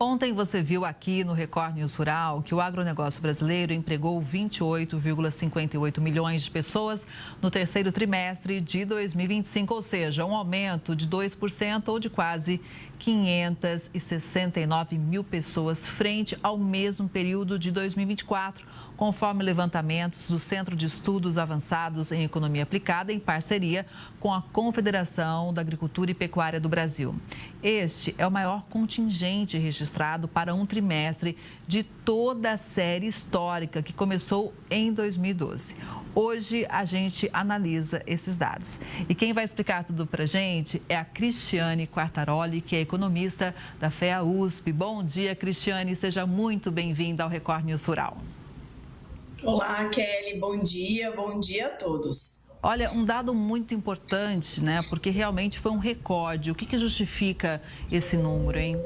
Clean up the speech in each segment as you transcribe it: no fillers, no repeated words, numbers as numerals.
Ontem você viu aqui no Record News Rural que o agronegócio brasileiro empregou 28,58 milhões de pessoas no terceiro trimestre de 2025, ou seja, um aumento de 2% ou de quase 569 mil pessoas frente ao mesmo período de 2024, conforme levantamentos do Centro de Estudos Avançados em Economia Aplicada, em parceria com a Confederação da Agricultura e Pecuária do Brasil. Este é o maior contingente registrado para um trimestre de toda a série histórica que começou em 2012. Hoje a gente analisa esses dados. E quem vai explicar tudo para a gente é a Cristiane Quartaroli, que é economista da FEA-USP. Bom dia, Cristiane. Seja muito bem-vinda ao Record News Rural. Olá, Kelly. Bom dia a todos. Olha, um dado muito importante, né? Porque realmente foi um recorde. O que justifica esse número, hein?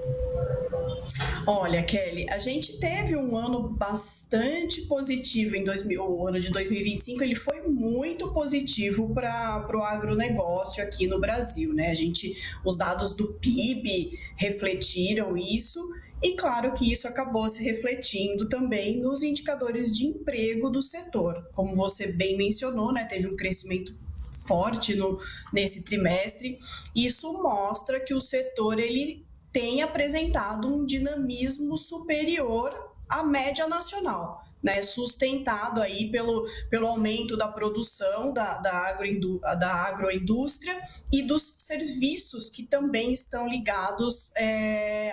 Olha, Kelly, a gente teve um ano bastante positivo o ano de 2025, ele foi muito positivo para o agronegócio aqui no Brasil, né? Os dados do PIB refletiram isso e claro que isso acabou se refletindo também nos indicadores de emprego do setor. Como você bem mencionou, né? Teve um crescimento forte nesse trimestre. Isso mostra que o setor ele tem apresentado um dinamismo superior à média nacional, né? Sustentado aí pelo aumento da produção da agroindústria e dos serviços que também estão ligados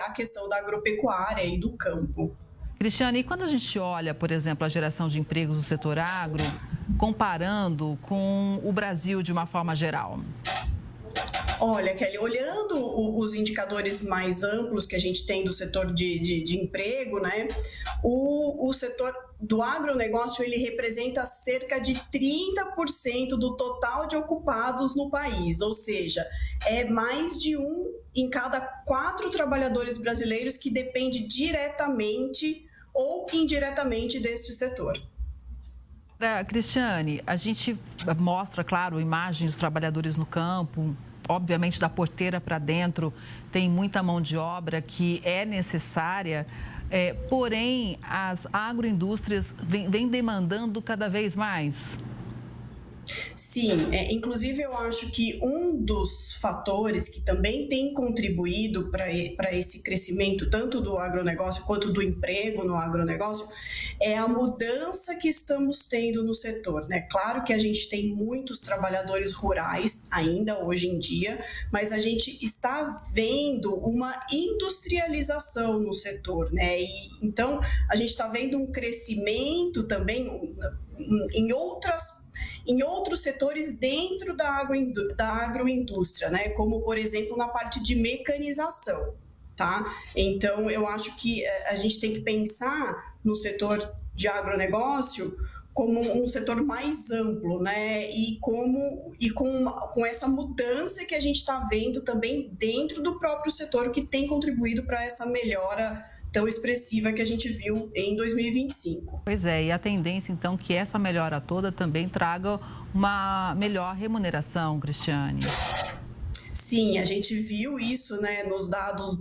à questão da agropecuária e do campo. Cristiane, e quando a gente olha, por exemplo, a geração de empregos do setor agro, comparando com o Brasil de uma forma geral? Olha, Kelly, olhando os indicadores mais amplos que a gente tem do setor de emprego, né? O setor do agronegócio, ele representa cerca de 30% do total de ocupados no país, ou seja, é mais de 1 em cada 4 trabalhadores brasileiros que depende diretamente ou indiretamente deste setor. Cristiane, a gente mostra, claro, imagens dos trabalhadores no campo. Obviamente, da porteira para dentro, tem muita mão de obra que é necessária, porém, as agroindústrias vêm demandando cada vez mais. Sim, inclusive eu acho que um dos fatores que também tem contribuído para esse crescimento, tanto do agronegócio quanto do emprego no agronegócio, é a mudança que estamos tendo no setor, né? Claro que a gente tem muitos trabalhadores rurais ainda hoje em dia, mas a gente está vendo uma industrialização no setor, né? E, então, a gente está vendo um crescimento também em outros setores dentro da agroindústria, né? Como, por exemplo, na parte de mecanização, tá? Então, eu acho que a gente tem que pensar no setor de agronegócio como um setor mais amplo, né? E com essa mudança que a gente está vendo também dentro do próprio setor, que tem contribuído para essa melhora tão expressiva que a gente viu em 2025. Pois é, e a tendência, então, que essa melhora toda também traga uma melhor remuneração, Cristiane. Sim, a gente viu isso, né, nos dados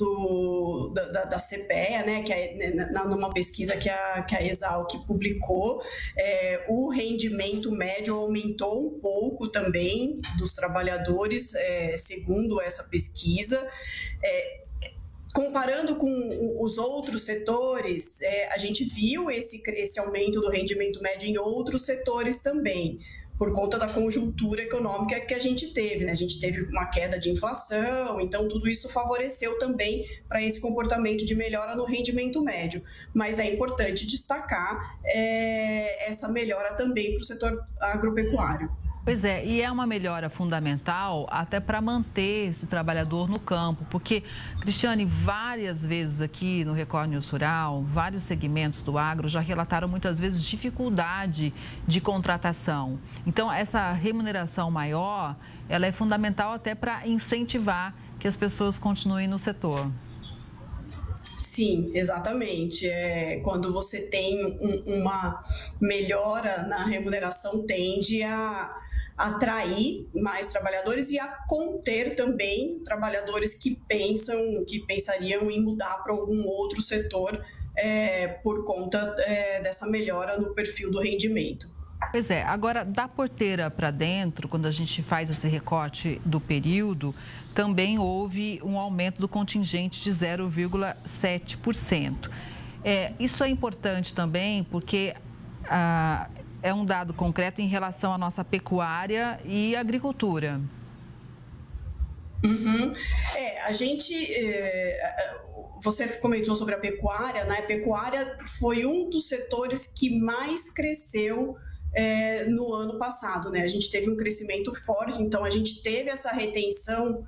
da CPEA, né, numa pesquisa que a Exalc publicou, o rendimento médio aumentou um pouco também dos trabalhadores, segundo essa pesquisa. Comparando com os outros setores, a gente viu esse aumento do rendimento médio em outros setores também, por conta da conjuntura econômica que a gente teve, né? A gente teve uma queda de inflação, então tudo isso favoreceu também para esse comportamento de melhora no rendimento médio. Mas é importante destacar essa melhora também para o setor agropecuário. Pois é, e é uma melhora fundamental até para manter esse trabalhador no campo, porque, Cristiane, várias vezes aqui no Record News Rural, vários segmentos do agro já relataram muitas vezes dificuldade de contratação. Então, essa remuneração maior, ela é fundamental até para incentivar que as pessoas continuem no setor. Sim, exatamente. Quando você tem uma melhora na remuneração, tende atrair mais trabalhadores e a conter também trabalhadores que pensariam em mudar para algum outro setor por conta dessa melhora no perfil do rendimento. Pois é, agora da porteira para dentro, quando a gente faz esse recorte do período, também houve um aumento do contingente de 0,7%. Isso é importante também porque é um dado concreto em relação à nossa pecuária e agricultura. Uhum. Você comentou sobre a pecuária, né? A pecuária foi um dos setores que mais cresceu no ano passado, né? A gente teve um crescimento forte, então a gente teve essa retenção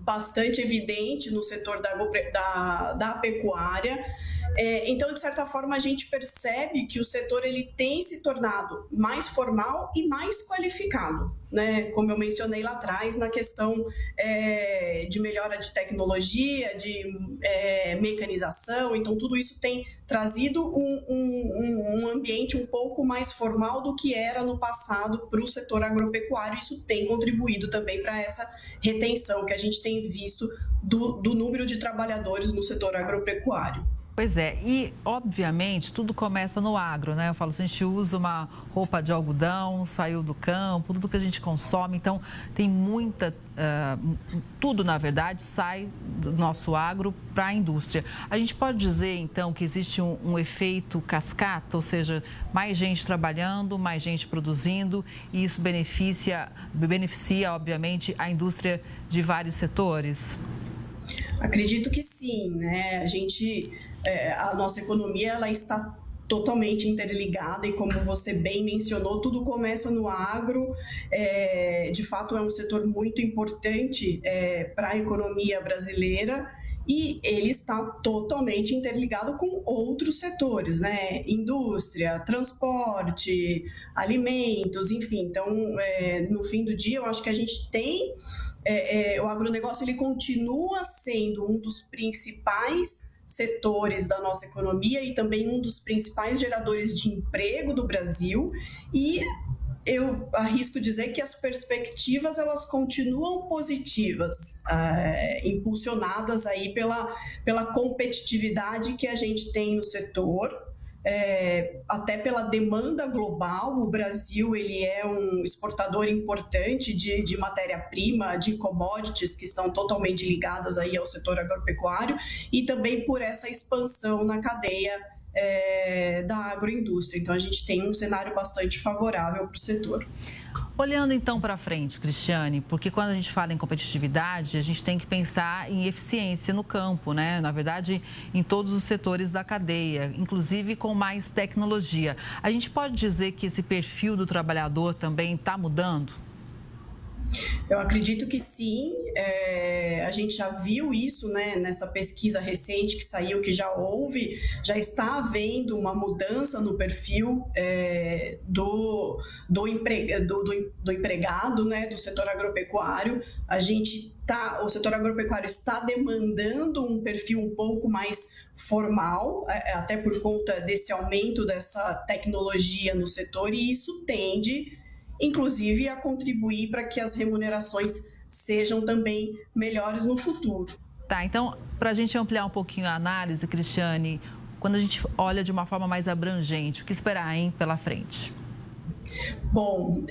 bastante evidente no setor da pecuária. Então, de certa forma, a gente percebe que o setor ele tem se tornado mais formal e mais qualificado, né? Como eu mencionei lá atrás, na questão de melhora de tecnologia, de mecanização. Então, tudo isso tem trazido um ambiente um pouco mais formal do que era no passado para o setor agropecuário. Isso tem contribuído também para essa retenção que a gente tem visto do número de trabalhadores no setor agropecuário. Pois é, e obviamente tudo começa no agro, né? Eu falo, se a gente usa uma roupa de algodão, saiu do campo, tudo que a gente consome, então tem tudo na verdade sai do nosso agro para a indústria. A gente pode dizer então que existe um efeito cascata, ou seja, mais gente trabalhando, mais gente produzindo e isso beneficia obviamente a indústria de vários setores? Acredito que sim, né? A nossa economia ela está totalmente interligada e, como você bem mencionou, tudo começa no agro. De fato, é um setor muito importante para a economia brasileira e ele está totalmente interligado com outros setores, né? Indústria, transporte, alimentos, enfim. Então, no fim do dia, eu acho que a gente tem... o agronegócio ele continua sendo um dos principais setores da nossa economia e também um dos principais geradores de emprego do Brasil e eu arrisco dizer que as perspectivas elas continuam positivas, impulsionadas aí pela competitividade que a gente tem no setor. Até pela demanda global, o Brasil ele é um exportador importante de matéria-prima, de commodities que estão totalmente ligadas aí ao setor agropecuário e também por essa expansão na cadeia da agroindústria. Então, a gente tem um cenário bastante favorável para o setor. Olhando então para frente, Cristiane, porque quando a gente fala em competitividade, a gente tem que pensar em eficiência no campo, né? Na verdade, em todos os setores da cadeia, inclusive com mais tecnologia. A gente pode dizer que esse perfil do trabalhador também está mudando? Eu acredito que sim, a gente já viu isso, né, nessa pesquisa recente que saiu, que já está havendo uma mudança no perfil do empregado, né, do setor agropecuário. O setor agropecuário está demandando um perfil um pouco mais formal, até por conta desse aumento dessa tecnologia no setor, e isso tende inclusive a contribuir para que as remunerações sejam também melhores no futuro. Tá, então, para a gente ampliar um pouquinho a análise, Cristiane, quando a gente olha de uma forma mais abrangente, o que esperar, hein, pela frente? Bom,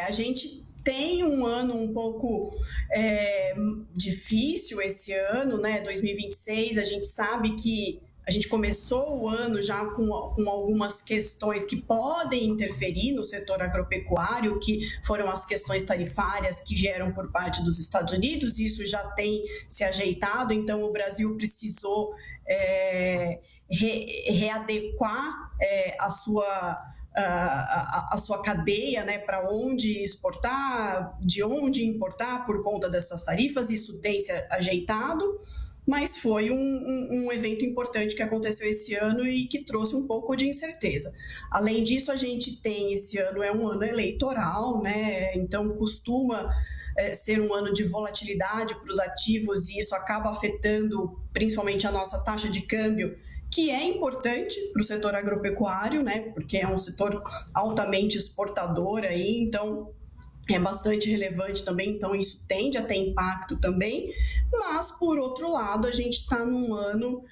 a gente tem um ano um pouco difícil esse ano, né, 2026, a gente sabe que a gente começou o ano já com algumas questões que podem interferir no setor agropecuário, que foram as questões tarifárias que vieram por parte dos Estados Unidos, isso já tem se ajeitado, então o Brasil precisou readequar a sua cadeia, né, para onde exportar, de onde importar por conta dessas tarifas, isso tem se ajeitado. Mas foi um evento importante que aconteceu esse ano e que trouxe um pouco de incerteza. Além disso, a gente tem esse ano, é um ano eleitoral, né? Então costuma ser um ano de volatilidade para os ativos e isso acaba afetando principalmente a nossa taxa de câmbio, que é importante para o setor agropecuário, né? Porque é um setor altamente exportador aí, então é bastante relevante também, então isso tende a ter impacto também, mas, por outro lado, a gente está num ano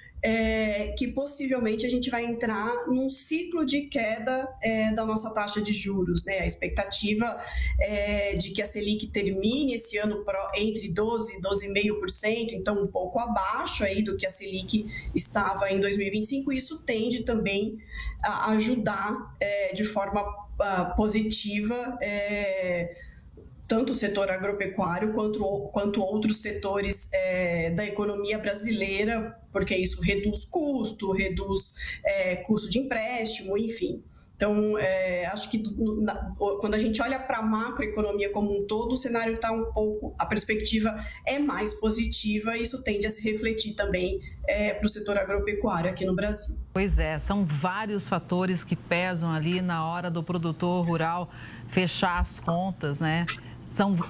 que possivelmente a gente vai entrar num ciclo de queda da nossa taxa de juros, né? A expectativa é de que a Selic termine esse ano entre 12% e 12,5%, então um pouco abaixo aí do que a Selic estava em 2025, e isso tende também a ajudar de forma positiva tanto o setor agropecuário quanto outros setores da economia brasileira, porque isso reduz custo de empréstimo, enfim. Então, acho que quando a gente olha para a macroeconomia como um todo, o cenário está a perspectiva é mais positiva, e isso tende a se refletir também para o setor agropecuário aqui no Brasil. Pois é, são vários fatores que pesam ali na hora do produtor rural fechar as contas, né?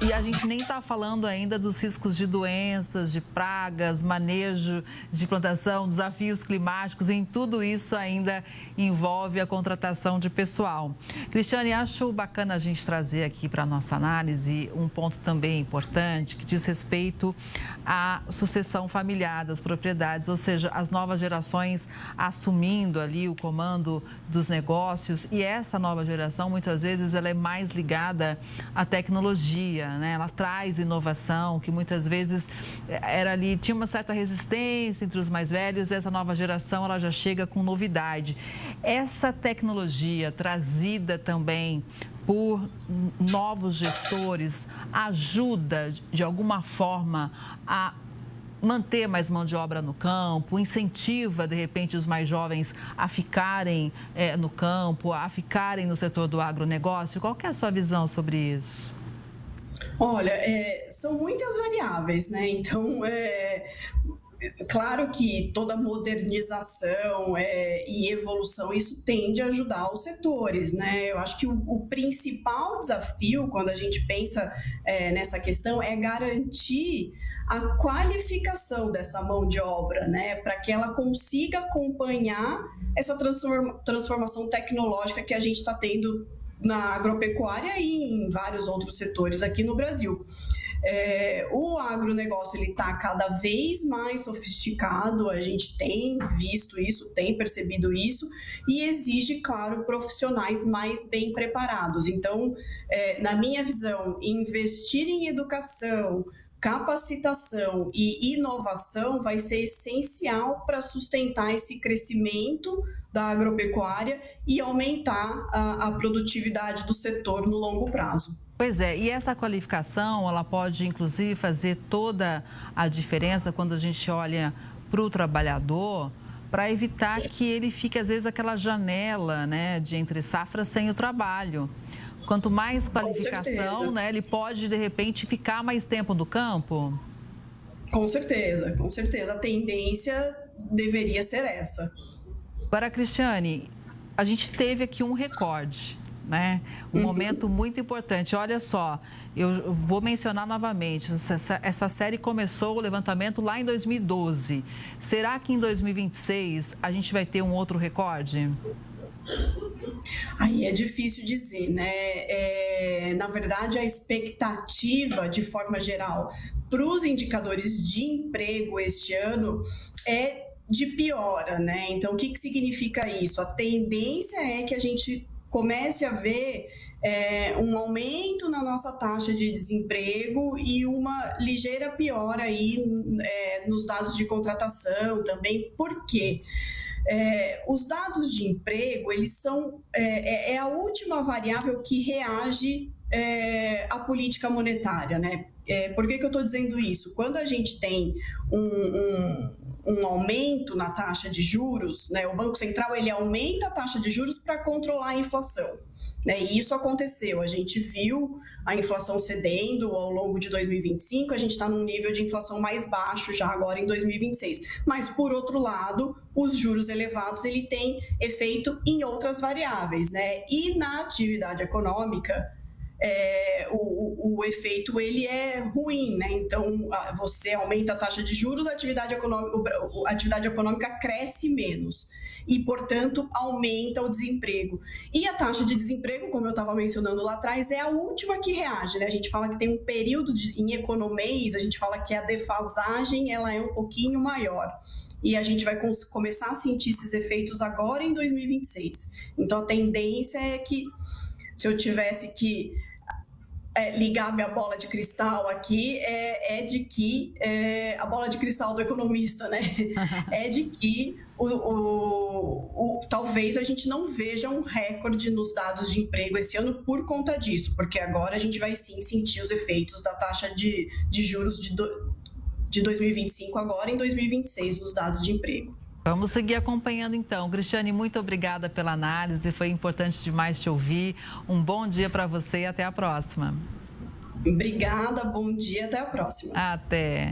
E a gente nem está falando ainda dos riscos de doenças, de pragas, manejo de plantação, desafios climáticos, em tudo isso ainda envolve a contratação de pessoal. Cristiane, acho bacana a gente trazer aqui para a nossa análise um ponto também importante que diz respeito à sucessão familiar das propriedades, ou seja, as novas gerações assumindo ali o comando dos negócios, e essa nova geração muitas vezes ela é mais ligada à tecnologia. Né? Ela traz inovação, que muitas vezes tinha uma certa resistência entre os mais velhos, e essa nova geração ela já chega com novidade. Essa tecnologia trazida também por novos gestores ajuda, de alguma forma, a manter mais mão de obra no campo, incentiva, de repente, os mais jovens a ficarem no campo, a ficarem no setor do agronegócio? Qual que é a sua visão sobre isso? Olha, são muitas variáveis, né? Então, claro que toda modernização e evolução, isso tende a ajudar os setores, né? Eu acho que o principal desafio, quando a gente pensa nessa questão, é garantir a qualificação dessa mão de obra, né? Para que ela consiga acompanhar essa transformação tecnológica que a gente está tendo na agropecuária e em vários outros setores aqui no Brasil. O agronegócio está cada vez mais sofisticado, a gente tem visto isso, tem percebido isso, e exige, claro, profissionais mais bem preparados. Então, na minha visão, investir em educação, capacitação e inovação vai ser essencial para sustentar esse crescimento da agropecuária e aumentar a produtividade do setor no longo prazo. Pois é, e essa qualificação, ela pode, inclusive, fazer toda a diferença quando a gente olha para o trabalhador, para evitar que ele fique, às vezes, aquela janela, né, de entre safras sem o trabalho. Quanto mais qualificação, né, ele pode, de repente, ficar mais tempo no campo? Com certeza, com certeza. A tendência deveria ser essa. Agora, Cristiane, a gente teve aqui um recorde, né? Um momento muito importante. Olha só, eu vou mencionar novamente, essa série começou o levantamento lá em 2012. Será que em 2026 a gente vai ter um outro recorde? Aí é difícil dizer, né? Na verdade, a expectativa, de forma geral, para os indicadores de emprego este ano é de piora, né? Então, o que significa isso? A tendência é que a gente comece a ver um aumento na nossa taxa de desemprego e uma ligeira piora aí nos dados de contratação também. Por quê? Os dados de emprego, eles são a última variável que reage à política monetária, né? Por que eu estou dizendo isso? Quando a gente tem um aumento na taxa de juros, né, o Banco Central ele aumenta a taxa de juros para controlar a inflação. Né, e isso aconteceu, a gente viu a inflação cedendo ao longo de 2025, a gente está num nível de inflação mais baixo já agora em 2026. Mas, por outro lado, os juros elevados ele tem efeito em outras variáveis, né? E na atividade econômica, o efeito ele é ruim, né? Então, você aumenta a taxa de juros, a atividade econômica cresce menos e, portanto, aumenta o desemprego. E a taxa de desemprego, como eu estava mencionando lá atrás, é a última que reage, né? A gente fala que tem um período em economês, a gente fala que a defasagem ela é um pouquinho maior. E a gente vai começar a sentir esses efeitos agora em 2026. Então, a tendência é que, se eu tivesse que ligar minha bola de cristal aqui, de que a bola de cristal do economista, né? É de que talvez a gente não veja um recorde nos dados de emprego esse ano por conta disso, porque agora a gente vai sim sentir os efeitos da taxa de juros de 2025 agora em 2026 nos dados de emprego. Vamos seguir acompanhando então. Cristiane, muito obrigada pela análise, foi importante demais te ouvir. Um bom dia para você e até a próxima. Obrigada, bom dia, até a próxima. Até.